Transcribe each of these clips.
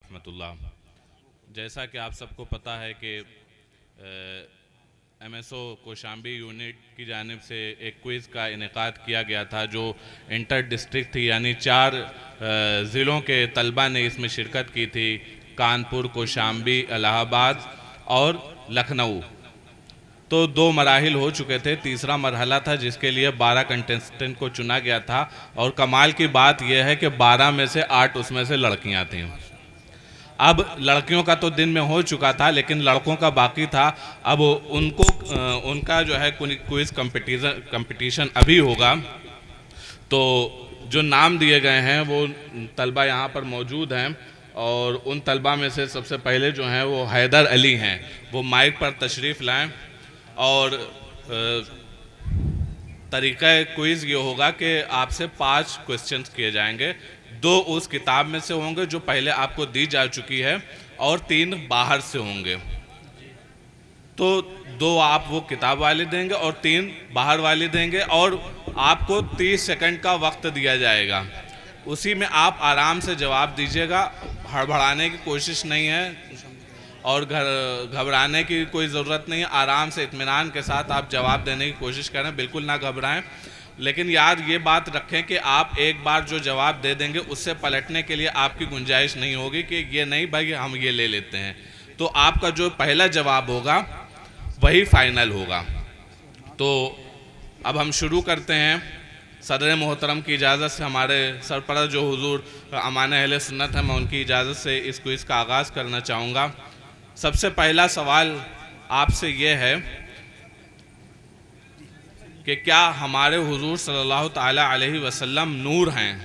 रहमतुल्लाह। जैसा कि आप सबको पता है कि MSO कोशाम्बी यूनिट की जानिब से एक क्विज़ का इनेकाद किया गया था जो इंटर डिस्ट्रिक्ट थी, यानी 4 ज़िलों के तलबा ने इसमें शिरकत की थी। कानपुर, कोशाम्बी, इलाहाबाद और लखनऊ। तो 2 मराहिल हो चुके थे, तीसरा मरहला था जिसके लिए 12 कंटेस्टेंट को चुना गया था। और कमाल की बात यह है कि 12 में से 8 उसमें से लड़कियां थीं। अब लड़कियों का तो दिन में हो चुका था, लेकिन लड़कों का बाकी था। अब उनको उनका जो है क्विज कंपटीशन अभी होगा। तो जो नाम दिए गए हैं वो तलबा यहाँ पर मौजूद हैं, और उन तलबा में से सबसे पहले जो हैं वो हैदर अली हैं। वो माइक पर तशरीफ़ लाएं। और तरीक़ा क्विज़ ये होगा कि आपसे 5 क्वेश्चंस किए जाएंगे। 2 उस किताब में से होंगे जो पहले आपको दी जा चुकी है, और 3 बाहर से होंगे। तो 2 आप वो किताब वाले देंगे और 3 बाहर वाले देंगे, और आपको 30 सेकंड का वक्त दिया जाएगा। उसी में आप आराम से जवाब दीजिएगा, हड़बड़ाने की कोशिश नहीं है और घबराने की कोई ज़रूरत नहीं है। आराम से इत्मीनान के साथ आप जवाब देने की कोशिश करें, बिल्कुल ना घबराएं। लेकिन यार ये बात रखें कि आप एक बार जो जवाब दे देंगे उससे पलटने के लिए आपकी गुंजाइश नहीं होगी कि ये नहीं भाई हम ये ले लेते हैं। तो आपका जो पहला जवाब होगा वही फाइनल होगा। तो अब हम शुरू करते हैं। सदर मोहतरम की इजाज़त से, हमारे सरपरस्त जो हुजूर अमान अहले सुन्नत हैं, मैं उनकी इजाज़त से इस क्विज़ का आगाज़ करना चाहूँगा। सबसे पहला सवाल आपसे ये है कि क्या हमारे हुजूर सल्लल्लाहु ताला अलैहि वसल्लम नूर हैं?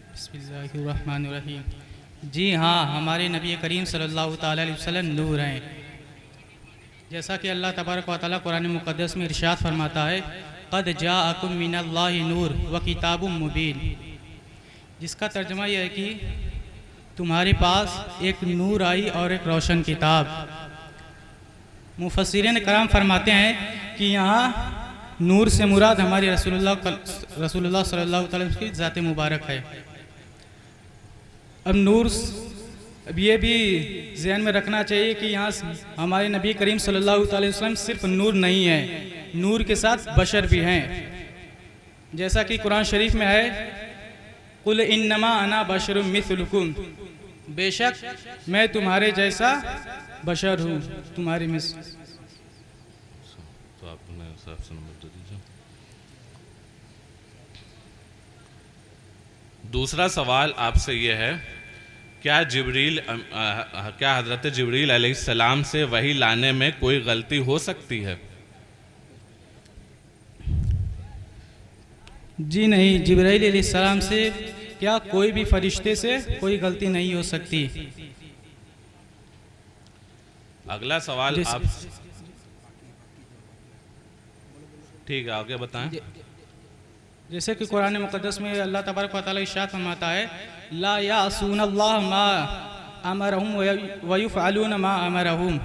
बिस्मिल्लाहिर्रहमानिर्रहीम। जी हाँ, हमारे नबी करीम सल्लल्लाहु ताला अलैहि वसल्लम नूर हैं। जैसा कि अल्लाह तबारक व तआला कुरान मुक़द्दस में इरशाद फरमाता है, क़द जाअकुम मिनल्लाहि नूर व किताबुम मुबीन, जिसका तर्जुमा यह है कि तुम्हारे पास एक नूर आई और एक रोशन किताब। मुफस्सिरीन कराम फरमाते हैं कि यहाँ नूर से मुराद हमारे रसूलुल्लाह सल्लल्लाहु अलैहि वसल्लम की ज़ात मुबारक है। अब ये भी ज़हन में रखना चाहिए कि यहाँ हमारे नबी करीम सल्लल्लाहु अलैहि वसल्लम सिर्फ नूर नहीं है, नूर के साथ बशर भी हैं। जैसा कि कुरान शरीफ में है, कुल इन्नमा अना बशरुम मिस्लुकुम, बेशक मैं तुम्हारे जैसा बशर हूँ, तुम्हारे मिस। तो आपने नंबर दे दीजिए। दूसरा सवाल आपसे ये है, क्या हज़रत जिब्रील अलैहिस्सलाम से वही लाने में कोई गलती हो सकती है? जी नहीं, जिब्राइल अलैहिस्सलाम से क्या कोई भी फरिश्ते से कोई गलती नहीं हो सकती। अगला सवाल आप ठीक है आगे बताएं। जैसे कि कुरान मुक़द्दस में अल्लाह तबारक व तआला इरशाद फरमाता है, ला यासूनल्लाह मा अमरहुम व यफ़अलून मा अमरहुम,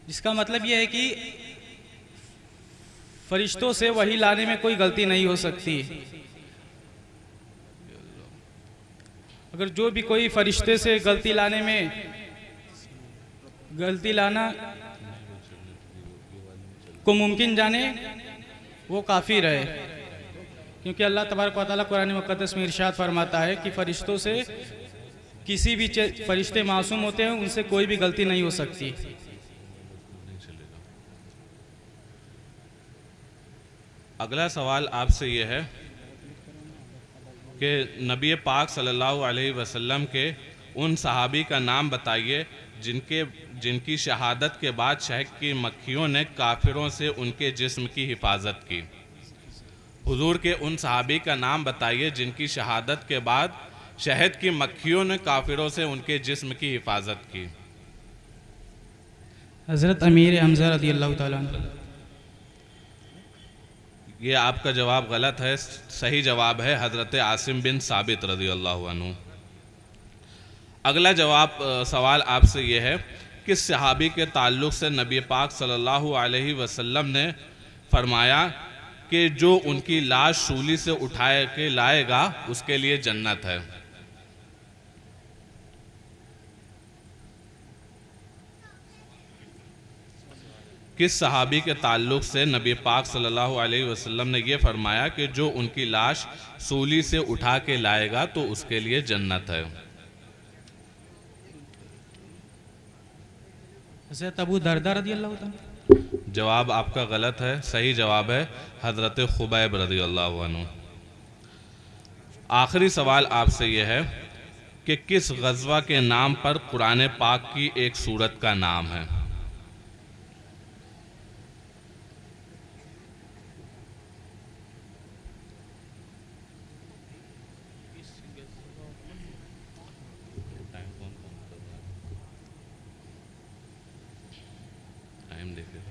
जिसका मतलब यह है कि फरिश्तों से वही लाने में कोई गलती नहीं हो सकती। अगर जो भी कोई फरिश्ते से गलती लाना को मुमकिन जाने, वो काफ़िर है। क्योंकि अल्लाह तबारक व तआला कुरान मुक़द्दस में इरशाद फरमाता है कि फरिश्तों से किसी भी फरिश्ते मासूम होते हैं, उनसे कोई भी गलती नहीं हो सकती। अगला सवाल आपसे ये है कि नबी पाक सल्लल्लाहु अलैहि वसल्लम के उन सहाबी का नाम बताइए जिनकी शहादत के बाद शहद की मक्खियों ने काफिरों से उनके जिस्म की हिफाजत की। हुजूर के उन सहाबी का नाम बताइए जिनकी शहादत के बाद शहद की मक्खियों ने काफिरों से उनके जिस्म की हिफाजत की। हज़रत अमीर हमज़ा रज़ियल्लाहु ताला अन्हु। ये आपका जवाब गलत है, सही जवाब है हज़रत आसिम बिन साबित रज़ियल्लाहु अन्हु। अगला सवाल आपसे ये है, किस सहाबी के ताल्लुक़ से नबी पाक सल्लल्लाहु अलैहि वसल्लम ने फरमाया कि जो उनकी लाश सूली से उठा के लाएगा उसके लिए जन्नत है। किस सहाबी के ताल्लुक से नबी पाक सल्लल्लाहु अलैहि वसल्लम ने यह फरमाया कि जो उनकी लाश सूली से उठा के लाएगा तो उसके लिए जन्नत है? हज़रत अबू दरदा रज़ियल्लाहु ताला। जवाब आपका गलत है, सही जवाब है हज़रत खुबैब रज़ियल्लाहु अन्हु। आखिरी सवाल आपसे यह है कि किस गज़वा के नाम पर कुरान पाक की एक सूरत का नाम है? टाइम देखिए।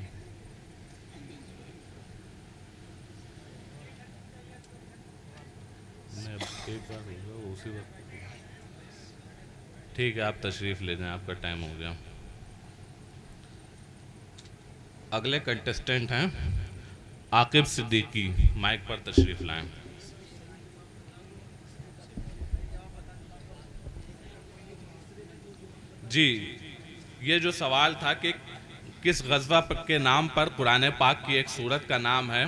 एक बार होगा उसी वक्त। ठीक है, आप तशरीफ़ ले जाएं, आपका टाइम हो गया। अगले कंटेस्टेंट हैं आकिब सिद्दीकी, माइक पर तशरीफ़ लाएं। जी, ये जो सवाल था कि किस गज़वा के नाम पर कुरान पाक की एक सूरत का नाम है,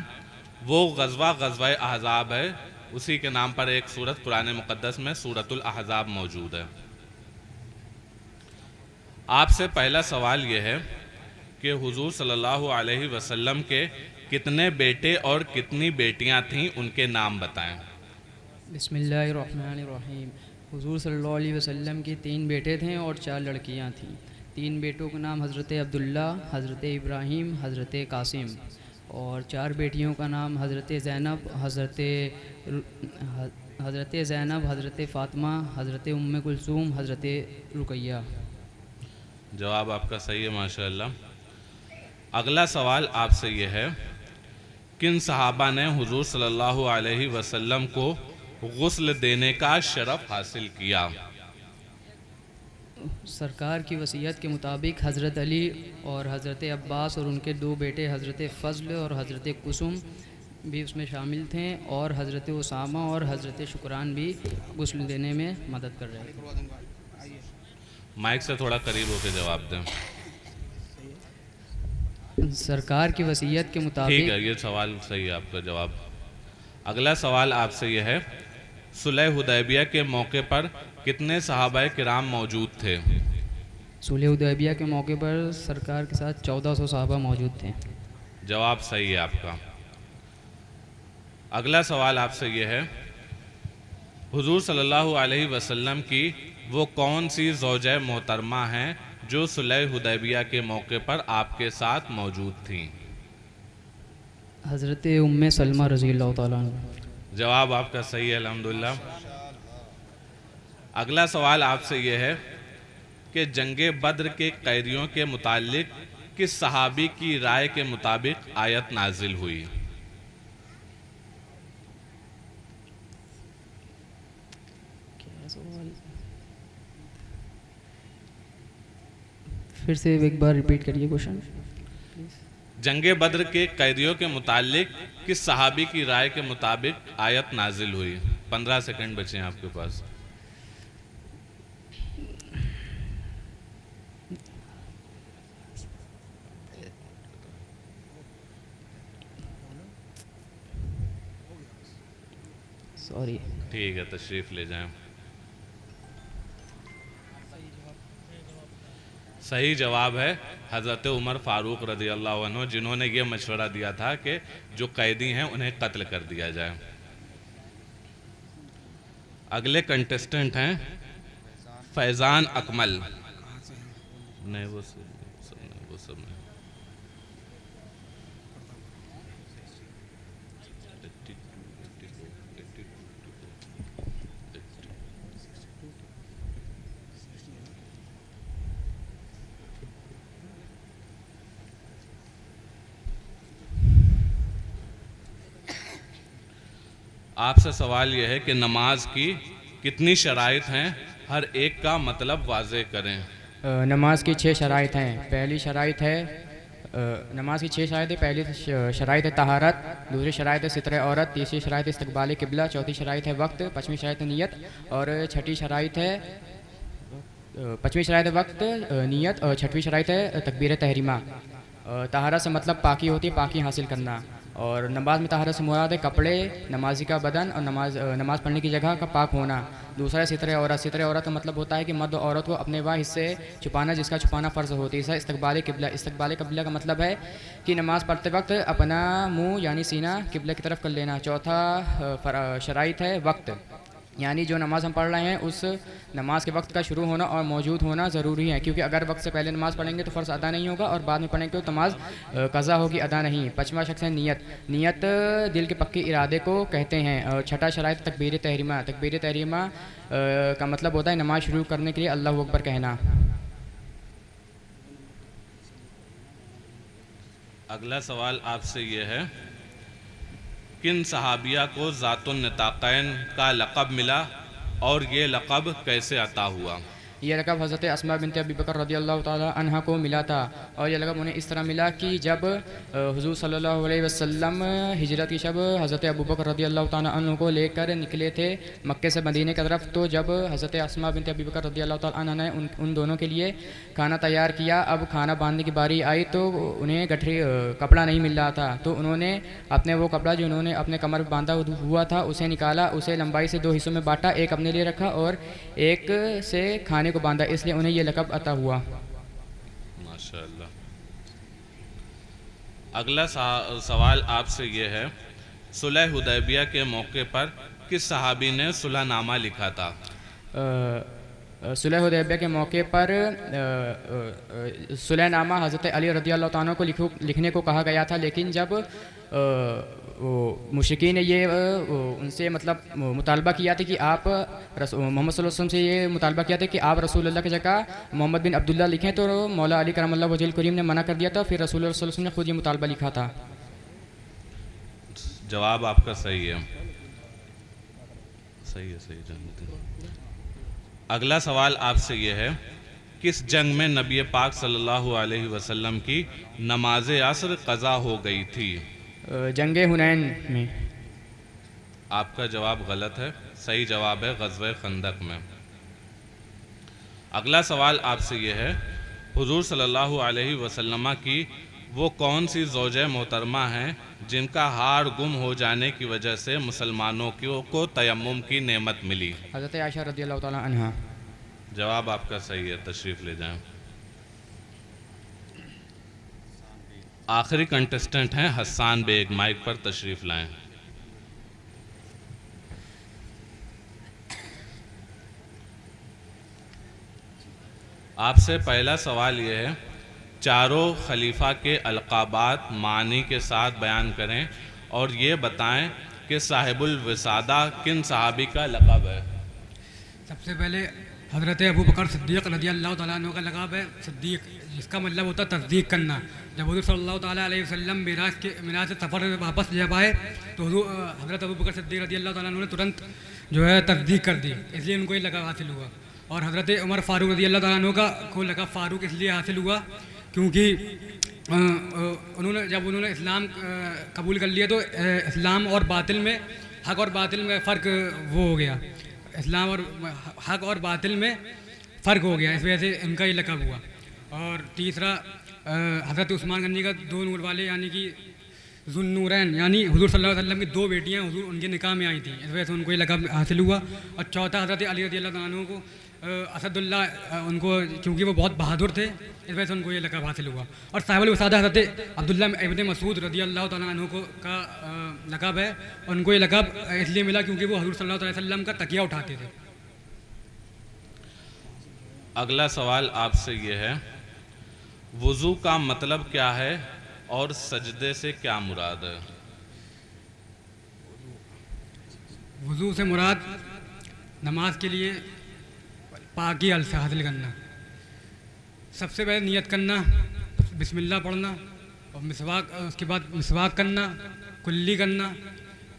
वो गज़वा गज़वा अहज़ाब है। उसी के नाम पर एक सूरत कुरान मुक़द्दस में सूरतुल अहज़ाब मौजूद है। आपसे पहला सवाल ये है कि हुज़ूर सल्लल्लाहु अलैहि वसल्लम के कितने बेटे और कितनी बेटियां थीं, उनके नाम बताएं। बिस्मिल्लाहिर्रहमानिर्रहीम। हुज़ूर सल्लल्लाहु अलैहि वसल्लम के 3 बेटे थे और 4 लड़कियां थीं। 3 बेटों का नाम हज़रत अब्दुल्ला, हज़रत इब्राहीम, हज़रत कासिम, और 4 बेटियों का नाम हज़रत ज़ैनब, हज़रत फ़ातिमा, हज़रत उम्मे कुलसूम, हज़रत रुकैया। जवाब आपका सही है, माशाअल्लाह। अगला सवाल आपसे ये है, किन सहाबा ने हुज़ूर सल्लल्लाहु अलैहि वसल्लम को गुस्ल देने का शरफ़ हासिल किया? सरकार की वसीयत के मुताबिक हज़रत अली और हज़रत अब्बास और उनके 2 बेटे हज़रत फ़ज़ल और हज़रत कुसुम भी उसमें शामिल थे, और हज़रत उसामा और हज़रत शुक्रान भी गुस्ल देने में मदद कर रहे थे। माइक से थोड़ा करीब होकर जवाब दें। सरकार की वसीयत के ठीक मुताबिक। है, ये सवाल सही है आपका जवाब। अगला सवाल आपसे यह है, सुलह हुदैबिया के मौके पर कितने सहाबाए किराम मौजूद थे? सुलह हुदैबिया के मौके पर सरकार के साथ 1400 सहाबा मौजूद थे। जवाब सही है आपका। अगला सवाल आपसे यह है, हुजूर सल्लल्लाहु अलैहि वसल्लम की वो कौन सी ज़ौजा मोहतरमा हैं जो सुलह हुदैबिया के मौके पर आपके साथ मौजूद थीं? हज़रत उम्मे सलमा रज़ियल्लाहु ताला अन्हा। जवाब आपका सही है, अल्हम्दुलिल्लाह। अगला सवाल आपसे यह है कि जंगे बद्र के कैदियों के मुतालिक किस सहाबी की राय के मुताबिक आयत नाजिल हुई? फिर से एक बार रिपीट करिए क्वेश्चन। जंगे बद्र के कैदियों के मुतालिक किस सहाबी की राय के मुताबिक आयत नाजिल हुई? 15 सेकंड बचे हैं आपके पास। सॉरी। ठीक है, तशरीफ ले जाएं। सही जवाब है हज़रत उमर फ़ारूक रज़ियल्लाहु अन्हु, जिन्होंने ये मशवरा दिया था कि जो कैदी हैं उन्हें कत्ल कर दिया जाए। अगले कंटेस्टेंट हैं फैज़ान अकमल। नहीं, वो सब नहीं। आपसे सवाल यह है कि नमाज की कितनी शराइत हैं, हर एक का मतलब वाज़े करें। नमाज की 6 शराइत हैं। पहली शराइत है नमाज की 6 शराइत। पहली शराइत है तहारत, दूसरी शराइत है सितर औरत, तीसरी शराइत है इस्तकबाल किबला, चौथी शराइत है वक्त, पाँचवीं शराइत है नियत और छठी शराइत है पाँचवीं शराइत है वक्त नियत और छठवीं शराइत है तकबीर तहरीमा। तहारत से मतलब पाकी होती है, पाकी हासिल करना। और नमाज में तहारत से मुराद है कपड़े, नमाजी का बदन और नमाज पढ़ने की जगह का पाक होना। दूसरा है सितर औरत। सितर औरत का मतलब होता है कि मर्द औरत को अपने वह हिस्से छुपाना जिसका छुपाना फ़र्ज़ होती है। इस्तकबाल किबला। इस्तकबाल किबला का मतलब है कि नमाज़ पढ़ते वक्त अपना मुँह यानी सीना किबला की तरफ कर लेना। चौथा शराइत है वक्त, यानी जो नमाज़ हम पढ़ रहे हैं उस नमाज के वक्त का शुरू होना और मौजूद होना ज़रूरी है, क्योंकि अगर वक्त से पहले नमाज़ पढ़ेंगे तो फ़र्ज़ अदा नहीं होगा और बाद में पढ़ेंगे तो नमाज कज़ा होगी, अदा नहीं। पाँचवा शख्स है नियत। नियत दिल के पक्के इरादे को कहते हैं। और छठा शराइत तकबीर तहरीमा। तकबीर तहरीमा का मतलब होता है नमाज शुरू करने के लिए अल्लाहु अकबर कहना। अगला सवाल आपसे ये है, किन सहाबिया को ज़ातुन निताक़ैन का लक़ब मिला और ये लक़ब कैसे अता हुआ? ये लक़ब हज़रत अस्मा बिनत अबी बकर रज़ियल्लाहु ताला अन्हा को मिला था और यह लक़ब उन्हें इस तरह मिला कि जब हुज़ूर सल्लल्लाहु अलैहि वसल्लम हिजरत की शब हज़रत अबू बकर रज़ियल्लाहु ताला अन्हु को लेकर निकले थे मक्के से मदीने की तरफ, तो जब हज़रत अस्मा बिनत अबी बकर रज़ियल्लाहु ताला अन्हा ने उन दोनों के लिए खाना तैयार किया। अब खाना बांधने की बारी आई तो उन्हें गठरी कपड़ा नहीं मिल रहा था, तो उन्होंने अपने वो कपड़ा जो उन्होंने अपने कमर पर बांधा हुआ था उसे निकाला, उसे लंबाई से 2 हिस्सों में बांटा, एक अपने लिए रखा और एक से खाने को बांधा, इसलिए उन्हें यह लक़ब अता हुआ। माशाअल्लाह। अगला सवाल आपसे ये है, सुलह हुदैबिया के मौके पर किस सहाबी ने सुलहनामा लिखा था? सुलह हुदैबिया के मौके पर सुलहनामा हज़रत अली रज़ियल्लाहु ताला को लिखने को कहा गया था, लेकिन जब मुशरिकीन ने ये उनसे मतलब मुतालबा किया था कि आप मोहम्मद सल्लल्लाहु अलैहि वसल्लम से ये मुतालबा किया था कि आप रसूलुल्लाह की जगह मोहम्मद बिन अब्दुल्ला लिखें, तो मौला अली करमल्लाहु वजहुल करीम ने मना कर दिया था। फिर रसूलुल्लाह सल्लल्लाहु अलैहि वसल्लम ने खुद ये मुतालबा लिखा था। जवाब आपका सही है, सही है, सही जानते हैं। अगला सवाल आपसे ये है, किस जंग में नबी पाक सल्लल्लाहु अलैहि वसल्लम की नमाज असर क़ज़ा हो गई थी? जंगे हुनैन में। आपका जवाब गलत है, सही जवाब है ग़ज़वे खंदक में। अगला सवाल आपसे ये है, हुज़ूर सल्लल्लाहु अलैहि वसल्लम की वो कौन सी ज़ौजे मोहतरमा हैं जिनका हार गुम हो जाने की वजह से मुसलमानों को तयम्मुम की नेमत मिली? हज़रत आयशा रज़ियल्लाहु ताला अन्हा। जवाब आपका सही है, तशरीफ़ ले जाएं। आखिरी कंटेस्टेंट हैं हसन बेग, माइक पर तशरीफ़ लाएं। आपसे पहला सवाल ये है, चारों खलीफा के अलक़ाबात मानी के साथ बयान करें और ये बताएं कि साहिबुल विसादा किन सहाबी का लक़ब है? सबसे पहले हज़रत अबू बकर सिद्दीक़ रज़ियल्लाहु ताला अन्हु का लक़ब है सिद्दीक़, जिसका मतलब होता है तस्दीक करना। जब हुज़ूर सल्लल्लाहु ताला अलैहि वसल्लम मिराज से सफ़र से वापस जब आए तो हज़रत अबू बकर सिद्दीक़ रज़ियल्लाहु ताला अन्हु ने तुरंत जो है तस्दीक कर दी, इसलिए उनको ये लक़ब हासिल हुआ। और हज़रत उमर फ़ारूक रज़ियल्लाहु ताला अन्हु को लक़ब फ़ारूक इसलिए हासिल हुआ क्योंकि उन्होंने इस्लाम कबूल कर लिया तो इस्लाम और बातिल में, हक़ और बातिल में फ़र्क वो हो गया, इस्लाम और हक़ और बातिल में फ़र्क हो गया, इस वजह से इनका ये लक़ब हुआ। और तीसरा हज़रत उस्मान गनी का 2 नूर वाले यानी कि ज़ुन्नूरैन यानी हुज़ूर सल्लल्लाहु अलैहि वसल्लम की 2 बेटियाँ हुज़ूर उनके निकाह में आई थी, इस वजह से उनको ये लक़ब हासिल हुआ। और चौथा हज़रत अली रज़ियल्लाहु ताला अन्हु को असदुल्लाह उनको, क्योंकि वो बहुत बहादुर थे, इस वजह से उनको ये लक़ब हासिल हुआ। और साहिबुल वसादा हज़रत अब्दुल्लाह इब्न मसूद रज़ियल्लाहु ताला अन्हु का लक़ब है, और उनको ये लक़ब इसलिए मिला क्योंकि वो हुज़ूर सल्लल्लाहु अलैहि वसल्लम का तकिया उठाते थे। अगला सवाल आपसे ये है, वुज़ू का मतलब क्या है और सजदे से क्या मुराद है? वुज़ू से मुराद नमाज के लिए पाकी हासिल करना, सबसे पहले नियत करना, बिस्मिल्लाह पढ़ना और मिसवाक, उसके बाद मिसवाक करना, कुल्ली करना,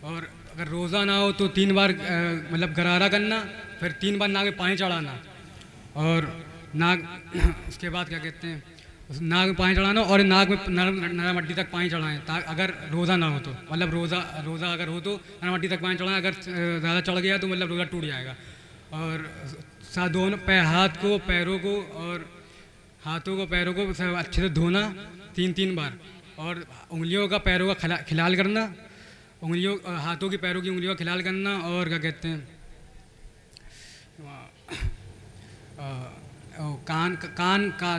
और अगर रोज़ा ना हो तो 3 बार मतलब गरारा करना, फिर 3 बार नाक में पानी चढ़ाना, और नाक उसके बाद क्या कहते हैं नाक में पानी चढ़ाना और नाक में नरम हड्डी तक पानी चढ़ाएं, अगर रोज़ा ना हो तो, मतलब रोज़ा अगर हो तो नरम हड्डी तक पानी चढ़ाएं, अगर ज़्यादा चढ़ गया तो मतलब रोज़ा टूट जाएगा। और दोनों हाथों को पैरों को सब अच्छे से धोना 3 बार, और उंगलियों का पैरों का खिलाल करना, हाथों की पैरों की उंगलियों का खिलाल करना, और क्या कहते हैं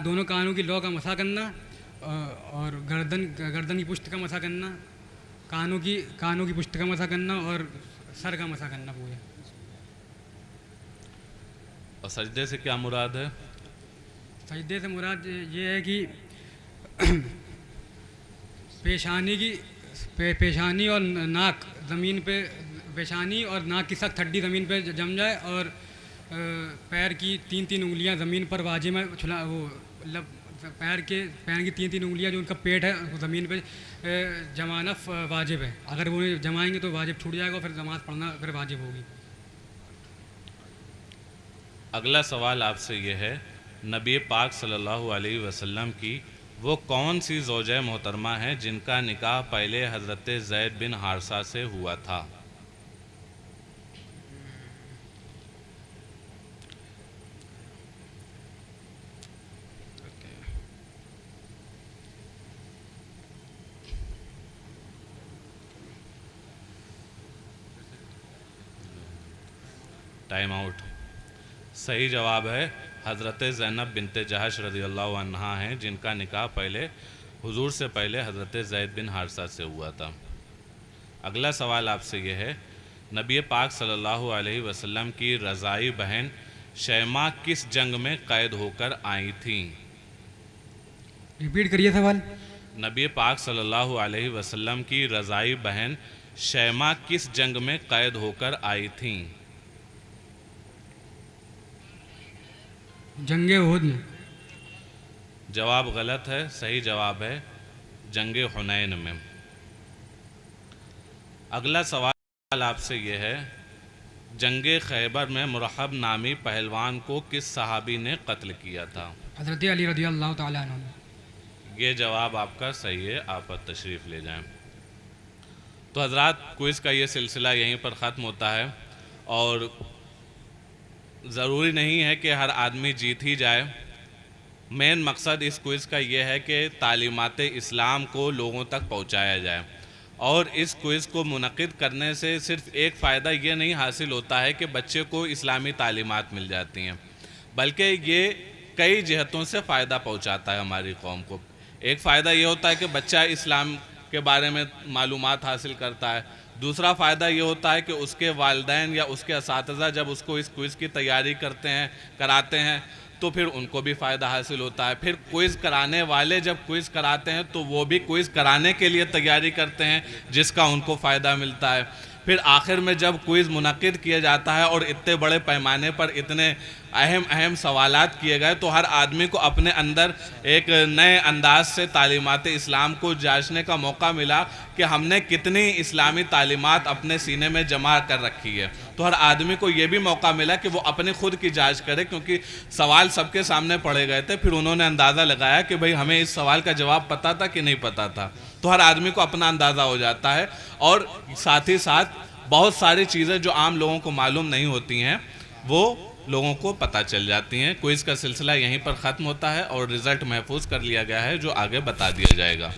दोनों कानों की लौ का मसा करना, और गर्दन की पुष्ट का मसा करना, कानों की पुष्ट का मसा करना, और सर का मसा करना पूरे। और सजदे से क्या मुराद है? सजदे से मुराद ये है कि पेशानी और नाक ज़मीन पे, पेशानी और नाक की सख्त हड्डी ज़मीन पे जम जाए, और पैर की 3 उंगलियां ज़मीन पर वाजिब में मतलब पैर की 3 उंगलियां जो उनका पेट है ज़मीन पे जमाना वाजिब है। अगर वो जमाएंगे तो वाजिब छूट जाएगा, फिर नमाज पढ़ना फिर वाजिब होगी। अगला सवाल आपसे ये है, नबी पाक सल्लल्लाहु अलैहि वसल्लम की वो कौन सी ज़ौजा मोहतरमा है जिनका निकाह पहले हज़रत ज़ैद बिन हारसा से हुआ था? Time out. सही जवाब है हज़रत ज़ैनब बिनते जहश रज़ियल्लाहु अन्हा हैं, जिनका निकाह पहले हुजूर से पहले हज़रत ज़ैद बिन हारसा से हुआ था। अगला सवाल आपसे यह है, नबी पाक सल्लल्लाहु अलैहि वसल्लम की रज़ाई बहन शैमा किस जंग में कैद होकर आई थीं? रिपीट करिए सवाल। नबी पाक सल्लल्लाहु अलैहि वसल्लम की रज़ाई बहन शैमा किस जंग में कैद होकर आई थीं? जंगे उहुद में। जवाब गलत है, सही जवाब है जंगे हुनैन में। अगला सवाल आपसे यह है, जंगे खैबर में मुरहब नामी पहलवान को किस सहाबी ने कत्ल किया था? हज़रत अली रज़ियल्लाहु ताला अन्हु। ये जवाब आपका सही है, आप तशरीफ़ ले जाएं। तो हज़रात, क्विज़ का ये सिलसिला यहीं पर ख़त्म होता है, और ज़रूरी नहीं है कि हर आदमी जीत ही जाए। मेन मकसद इस क्विज़ का ये है कि तालीमात इस्लाम को लोगों तक पहुंचाया जाए, और इस क्विज़ को मुनक़िद करने से सिर्फ़ एक फ़ायदा ये नहीं हासिल होता है कि बच्चे को इस्लामी तालीमात मिल जाती हैं, बल्कि ये कई जहतों से फ़ायदा पहुंचाता है हमारी कौम को। एक फ़ायदा ये होता है कि बच्चा इस्लाम के बारे में मालूमात हासिल करता है। दूसरा फ़ायदा ये होता है कि उसके वालिदैन या उसके असातिज़ा जब उसको इस क्विज़ की तैयारी कराते हैं तो फिर उनको भी फ़ायदा हासिल होता है। फिर क्विज़ कराने वाले जब क्विज़ कराते हैं तो वो भी क्विज़ कराने के लिए तैयारी करते हैं, जिसका उनको फ़ायदा मिलता है। फिर आखिर में जब क्विज़ मुनक़िद किया जाता है और इतने बड़े पैमाने पर इतने अहम सवालात किए गए, तो हर आदमी को अपने अंदर एक नए अंदाज से तालीमात इस्लाम को जांचने का मौका मिला कि हमने कितनी इस्लामी तालीमात अपने सीने में जमा कर रखी है। तो हर आदमी को ये भी मौका मिला कि वो अपनी खुद की जांच करे, क्योंकि सवाल सबके सामने पढ़े गए थे। फिर उन्होंने अंदाज़ा लगाया कि भाई हमें इस सवाल का जवाब पता था कि नहीं पता था। तो हर आदमी को अपना अंदाज़ा हो जाता है, और साथ ही साथ बहुत सारी चीज़ें जो आम लोगों को मालूम नहीं होती हैं वो लोगों को पता चल जाती हैं। क्विज़ का सिलसिला यहीं पर ख़त्म होता है और रिज़ल्ट महफूज कर लिया गया है, जो आगे बता दिया जाएगा।